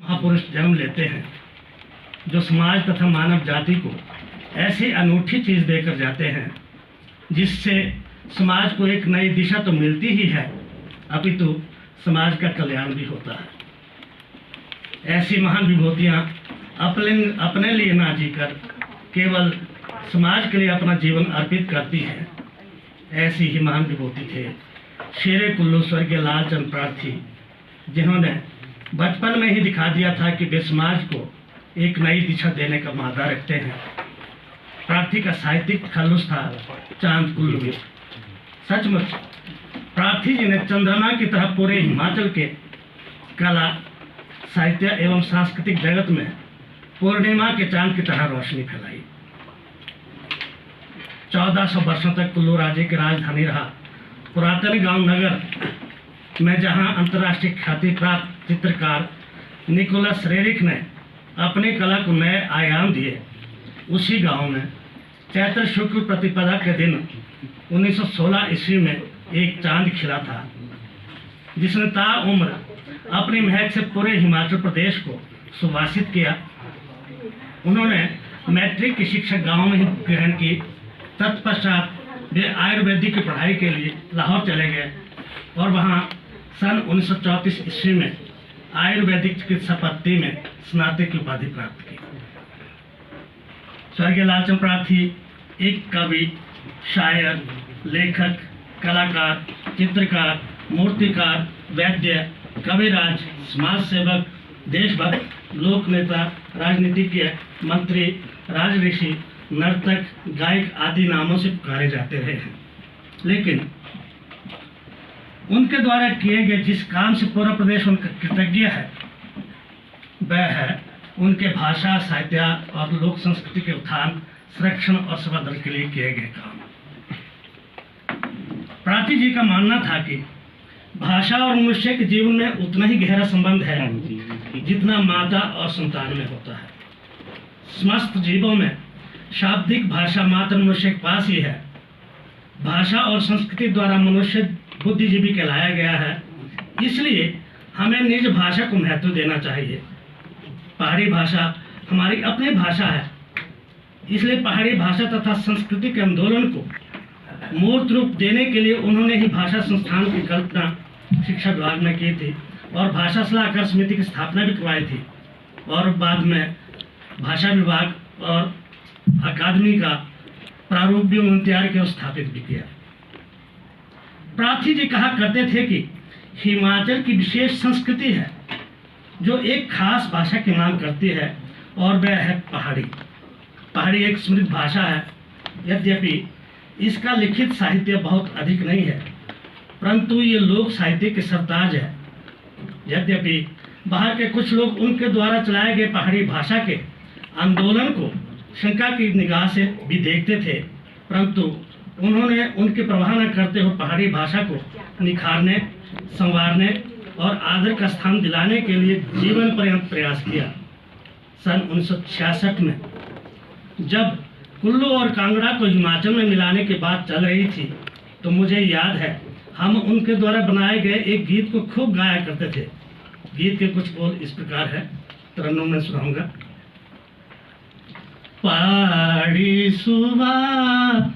महापुरुष जन्म लेते हैं जो समाज तथा मानव जाति को ऐसी अनूठी चीज़ देकर जाते हैं जिससे समाज को एक नई दिशा तो मिलती ही है, अपितु समाज का कल्याण भी होता है। ऐसी महान विभूतियाँ अपने लिए ना जीकर केवल समाज के लिए अपना जीवन अर्पित करती हैं। ऐसी ही महान विभूति थे शेरे कुल्लू स्वर्गीय लालचंद प्रार्थी, जिन्होंने बचपन में ही दिखा दिया था कि वे समाज को एक नई दिशा देने का मादा रखते हैं। प्रार्थी का साहित्यिक तखल्लुस था चांद कुल्लू में। सचमुच प्रार्थी जी ने चंद्रमा की तरह पूरे हिमाचल के कला, साहित्य एवं सांस्कृतिक जगत में पूर्णिमा के चांद की तरह रोशनी फैलाई। 1400 वर्षों तक कुल्लू राज्य की राजधानी रहा। पुरातन गांव नगर में जहां अंतर्राष्ट्रीय ख्याति प्राप्त चित्रकार निकोलस रेरिक ने अपनी कला को नए आयाम दिए, उसी गांव में चैत्र शुक्ल प्रतिपदा के दिन 1916 ईस्वी में एक चांद खिला था, जिसने ताउम्र अपनी महक से पूरे हिमाचल प्रदेश को सुवासित किया। उन्होंने मैट्रिक की शिक्षा गांव में ही ग्रहण की। तत्पश्चात वे आयुर्वेदिक की पढ़ाई के लिए लाहौर चले गए और वहां सन 1934 ईस्वी में आयुर्वेदिक चिकित्सा पद्धति में स्नातक की उपाधि प्राप्त की। स्वर्गीय लालचंद प्रार्थी एक कवि, शायर, लेखक, कलाकार, चित्रकार, मूर्तिकार, वैद्य, कविराज, समाज सेवक, देशभक्त, लोक नेता, राजनीतिज्ञ, मंत्री, राजऋषि, नर्तक, गायक आदि नामों से पुकारे जाते रहे हैं। लेकिन उनके द्वारा किए गए जिस काम से पूरा प्रदेश उनका कृतज्ञ है, वह है उनके भाषा, साहित्य और लोक संस्कृति के उत्थान, संरक्षण और संवर्धन के लिए किए गए काम। प्रार्थी जी का मानना था कि भाषा और मनुष्य के जीवन में उतना ही गहरा संबंध है जितना माता और संतान में होता है। समस्त जीवों में शाब्दिक भाषा मात्र मनुष्य के पास ही है। भाषा और संस्कृति द्वारा मनुष्य बुद्धिजीवी कहलाया गया है, इसलिए हमें निज भाषा को महत्व देना चाहिए। पहाड़ी भाषा हमारी अपनी भाषा है, इसलिए पहाड़ी भाषा तथा संस्कृति के आंदोलन को मूर्त रूप देने के लिए उन्होंने ही भाषा संस्थान की कल्पना शिक्षा विभाग में की थी और भाषा सलाहकार समिति की स्थापना भी करवाई थी और बाद में भाषा विभाग और अकादमी का प्रारूप भी उन्होंने तैयार किया और स्थापित भी किया। प्रार्थी जी कहा करते थे कि हिमाचल की विशेष संस्कृति है जो एक खास भाषा की मांग करती है और वह है पहाड़ी। पहाड़ी एक समृद्ध भाषा है, यद्यपि इसका लिखित साहित्य बहुत अधिक नहीं है, परंतु ये लोक साहित्य के सरताज है। यद्यपि बाहर के कुछ लोग उनके द्वारा चलाए गए पहाड़ी भाषा के आंदोलन को शंका की निगाह से भी देखते थे, परंतु उन्होंने उनकी परवाह न करते हुए पहाड़ी भाषा को निखारने, संवारने और आदर का स्थान दिलाने के लिए जीवन पर्यंत प्रयास किया। सन 1966 में जब कुल्लू और कांगड़ा को हिमाचल में मिलाने की बात चल रही थी, तो मुझे याद है हम उनके द्वारा बनाए गए एक गीत को खूब गाया करते थे। गीत के कुछ बोल इस प्रकार है, तरन्नुम में सुनाऊंगा। पहाड़ी सुबह